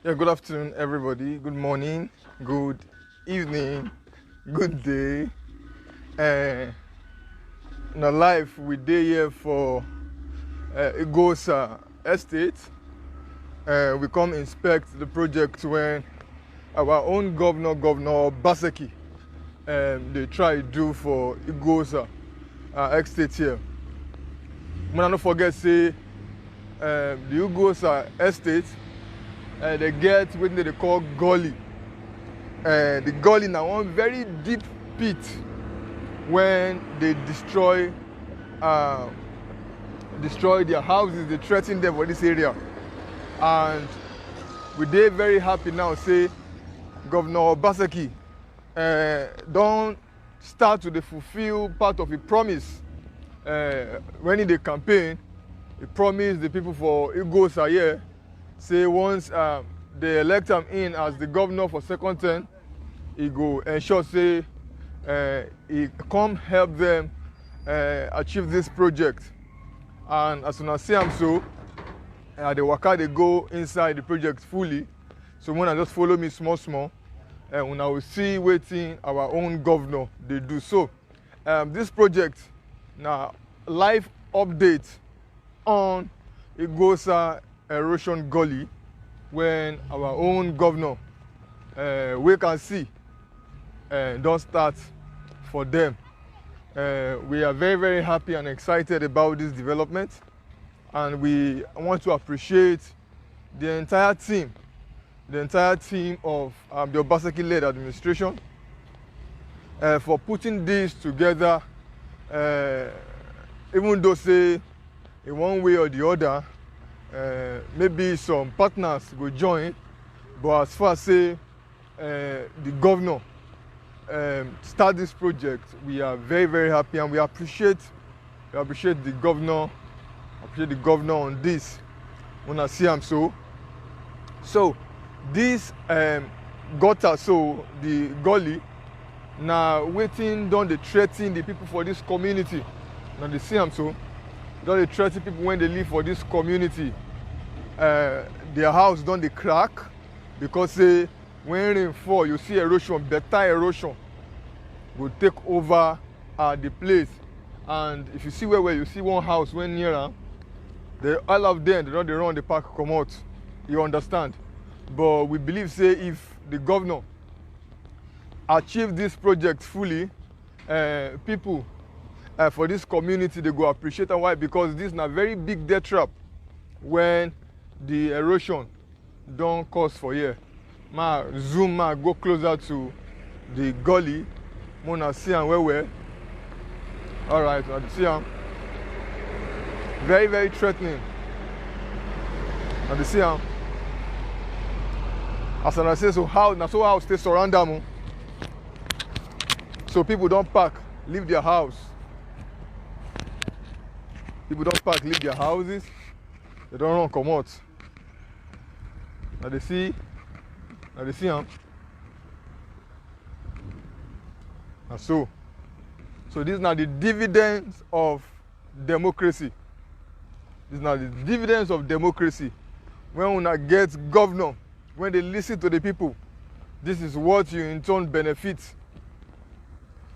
Yeah, good afternoon, everybody. Good morning, good evening, good day. In our life, we day here for Iguosa Estate. We come inspect the project when our own governor Obaseki, they try do for Iguosa estate here. When I don't forget, say the Iguosa estate. They get what they call golly. The golly now one very deep pit when they destroy their houses, they threaten them for this area. And we're very happy now, say Governor Obaseki don't start to fulfill part of the promise. When in the campaign, he promised the people for Iguosa here, say once they elect him in as the governor for second term, he go ensure say he come help them achieve this project. And as soon as see him so, the worker they go inside the project fully. So when I just follow me small, when I will see waiting our own governor they do. So this project now live update on Iguosa erosion golly when our own governor we can see don't start for them. We are very happy and excited about this development, and we want to appreciate the entire team of the Obaseki led administration for putting this together, even though say in one way or the other maybe some partners will join, but as far as say the governor start this project, we are very happy, and we appreciate the governor on this. When I see him so this gutter, so the gully now waiting don dey threaten the people for this community. Now they see him so don dey threaten people when they live for this community. Their house don dey crack because say when rain fall, you see erosion, better erosion go take over the place. And if you see where you see one house when near am, all of them they don dey run the park comot. You understand? But we believe say if the governor achieve this project fully, people for this community they go appreciate am. Why? Because this na very big death trap when the erosion don't cause for here. Zoom go closer to the gully. Mona see am well. All right, I see am. Very threatening. I see am. As I say, so how stay surround them. So people don't park, leave their house. People don't park, leave their houses. They don't run come out. Now they see them. And so these are the dividends of democracy. These are the dividends of democracy. When we get governor, when they listen to the people, this is what you in turn benefit.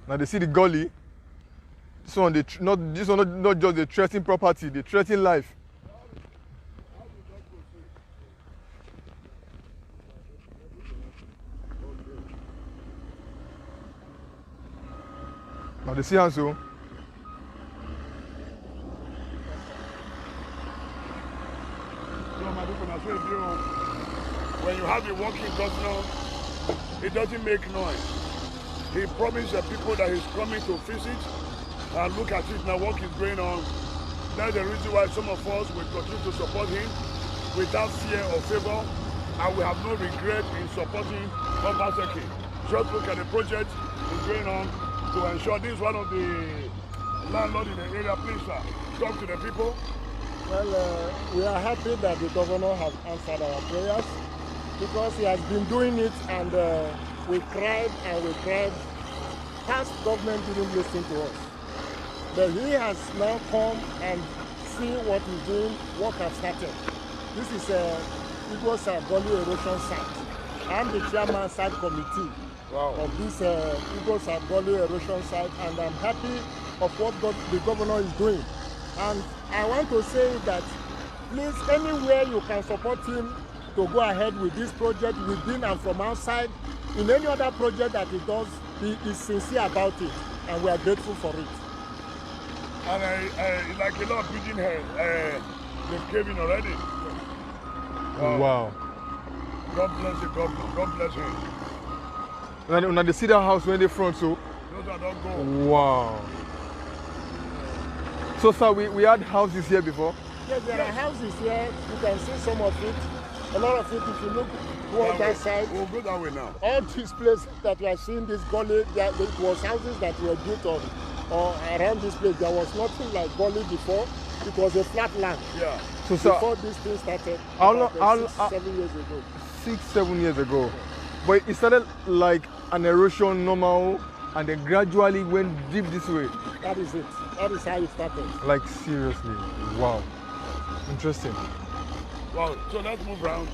Now they see the gully. This one not just the threatening property, they threaten life. Now they see how so. When you have a working governor, it doesn't make noise. He promised the people that he's coming to visit and look at it now, work is going on. That's the reason why some of us will continue to support him without fear or favor, and we have no regret in supporting Obaseki. Just look at the project is going on to ensure this is one of the landlords in the area. Please, sir, talk to the people. Well, we are happy that the governor has answered our prayers, because he has been doing it, and we cried. Past government didn't listen to us. But he has now come and see what he's doing, work has started. This Iguosa golly erosion site. I'm the chairman site committee of this Iguosa golly erosion site, and I'm happy of what the governor is doing. And I want to say that please, anywhere you can support him to go ahead with this project within and from outside, in any other project that he does, he is sincere about it, and we are grateful for it. And like a lot of pigeon head, they've came in already. Wow. God bless the governor. God bless him. Now they see that house when they front, so. Those are not go. Wow. So, sir, we had houses here before? Yes, there are houses here. You can see some of it. A lot of it, if you look toward that side. We'll go that way now. All these places that we are seeing, this gully, it was houses that were built on or around this place. There was nothing like gully before. It was a flat land. Yeah. So, before this thing started, how 7 years ago. 6-7 years ago. But it started like an erosion normal, and then gradually went deep this way. That is it. That is how it started. Like seriously. Wow. Interesting. Wow. So let's move around.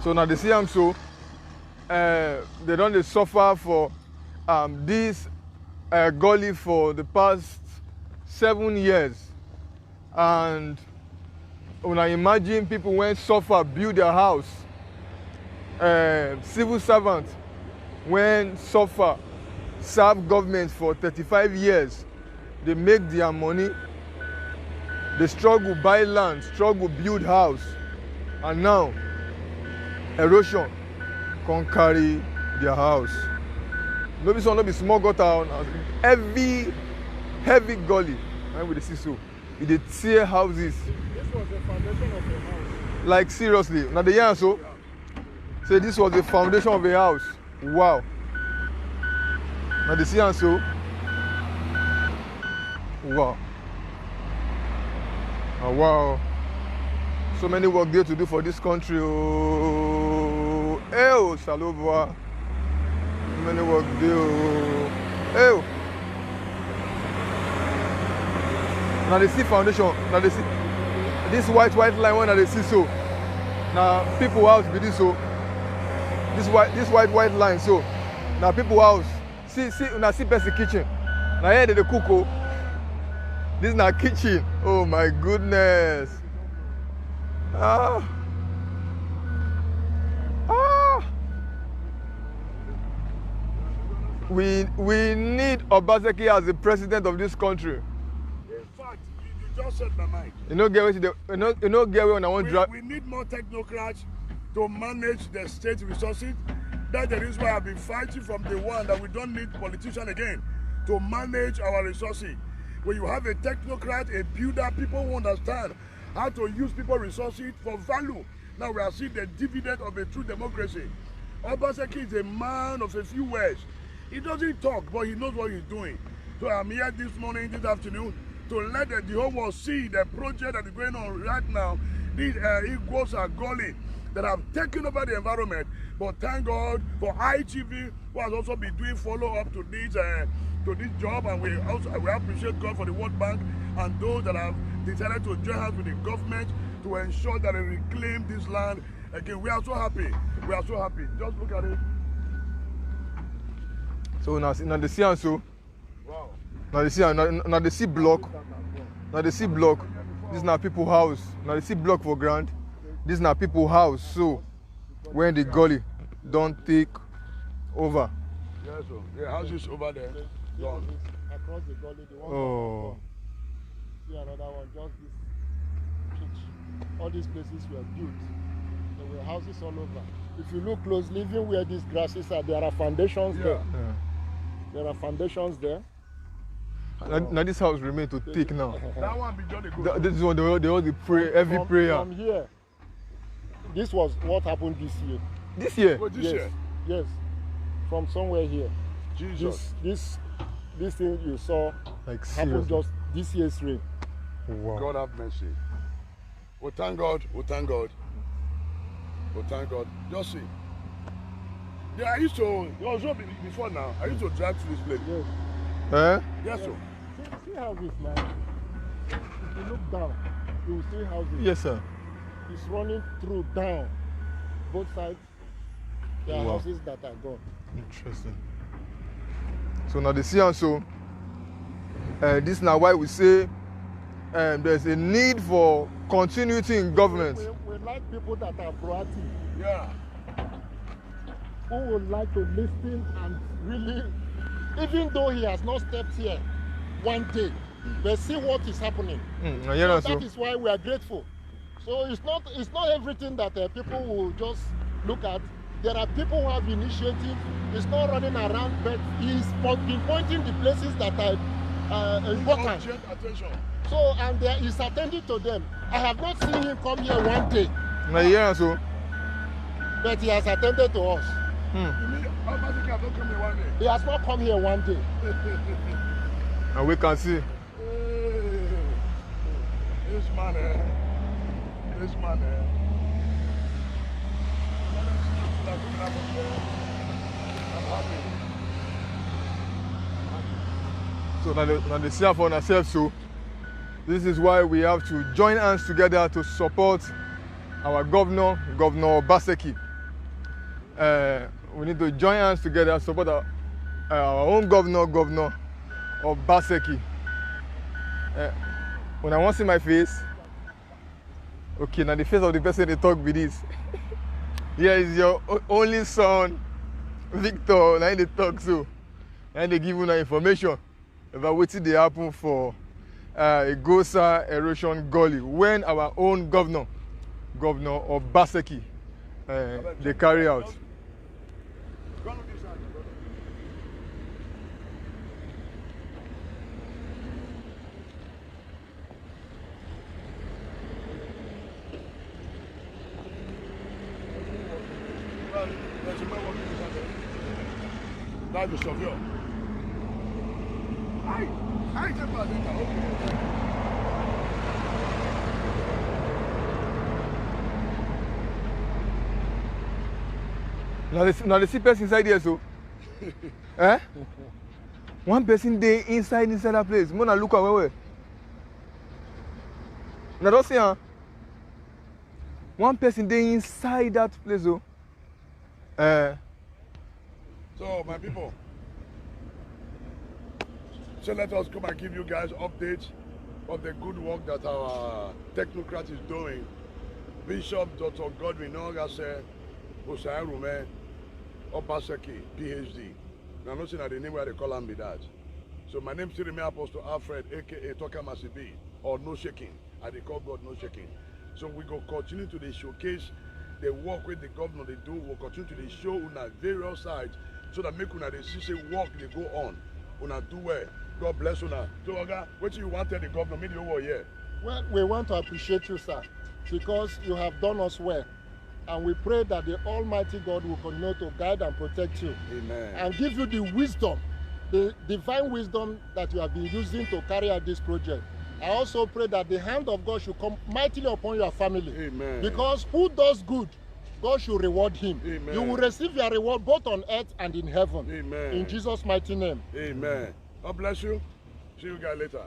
So now the CM so they don't suffer for this gully for the past 7 years. And when I imagine people when suffer build their house, civil servants when suffer serve government for 35 years, they make their money, they struggle buy land, struggle build house, and now erosion can carry their house. No be small gutter, heavy gully. And with the see so, they tear houses. This was the foundation of the house. Like seriously, now the yarn so say this was the foundation of a house. Wow. Now the see and so. Wow. Oh, wow. So many work there to do for this country. Oh, ew, Salova. So many work there. Oh, ew. Now they see foundation. Now they see this white line one that they see so. Now people house be this so. This white line so. Now people house. See now see person kitchen. Now here they cook. Oh. This is not kitchen. Oh my goodness. We need Obaseki as the president of this country. In fact, you just said my mind. You know, get away when I want drive. We need more technocrats to manage the state resources. That's the reason why I've been fighting from the one that we don't need politicians again to manage our resources. When you have a technocrat, a builder, people who understand how to use people's resources for value. Now we are seeing the dividend of a true democracy. Obaseki is a man of a few words. He doesn't talk, but he knows what he's doing. So I'm here this morning, this afternoon, to let the whole world see the project that is going on right now. These Iguosa golly that have taken over the environment. But thank God for ITV, who has also been doing follow-up to this job, and we appreciate God for the World Bank and those that have decided to join us with the government to ensure that they reclaim this land. Again, we are so happy. We are so happy. Just look at it. So now the sea and so. Wow. Now the sea block. Now the sea block. This is now people house. Now the sea block for ground. This is now people house. So when the gully don't take over. Yes, so the houses over there. Across the gully, the one. Oh. See another one, just this pitch. All these places were built. There were houses all over. If you look closely, even where these grasses are, there are foundations there. Yeah. There are foundations there. Now this house remains to take now. That one be just a good. This is one they all the pray every prayer. From here, this was what happened this year. This year? Oh, this year? Yes. From somewhere here. Jesus. This thing you saw like happened just this year's rain. Wow. God have mercy. We thank God. We thank God. We thank God. Just see. Yeah, I used to, before now, I used to drive to this place. Yes. Eh? Yes, sir. See how this man, if you look down, you will see houses. Yes, sir. It's running through down both sides. There are houses that are gone. Interesting. So now the see also, this is now why we say there's a need for continuity in government. We like people that are proactive. Yeah. Who would like to listen and really, even though he has not stepped here one day, but see what is happening. So that is why we are grateful. So it's not everything that people will just look at. There are people who have initiative. It's not running around, but he's been pointing the places that are important. So, and he's attending to them. I have not seen him come here one day. But he has attended to us. You mean Obaseki has not come here one day? He has not come here one day. And we can see. This man, this man, I'm happy. So now the see for ourselves. So this is why we have to join hands together to support our governor, Governor Obaseki. We need to join hands together to support our own governor, Governor Obaseki. When I want to see my face, okay, now the face of the person they talk with this. Here is your only son, Victor. Now they talk so, and they give you information about what they happen for Iguosa erosion golly when our own governor, Governor Obaseki, they carry out. That's the surveyor. I just got it. Okay. Now the see person inside here so. Eh? One person there inside that place. Mona look away. Now don't see huh? One person there inside that place so. So my people, so let us come and give you guys updates of the good work that our technocrat is doing. Bishop Dr. Godwin Ogase Osayarume Obaseki, PhD. Now, I'm not saying that the name where they call him be that. So my name still remains Apostle Alfred, aka Toka Masibi, or No Shaking. I they call God No Shaking. So we go continue to the showcase the work with the governor they do. We'll continue to the show on various sides so that make una they see say work they go on. Una do well. God bless una. So Oga, what you want to tell the governor maybe over here? Well, we want to appreciate you, sir, because you have done us well. And we pray that the Almighty God will continue to guide and protect you. Amen. And give you the wisdom, the divine wisdom that you have been using to carry out this project. I also pray that the hand of God should come mightily upon your family. Amen. Because who does good, God should reward him. Amen. You will receive your reward both on earth and in heaven. Amen. In Jesus' mighty name. Amen. God bless you. See you guys later.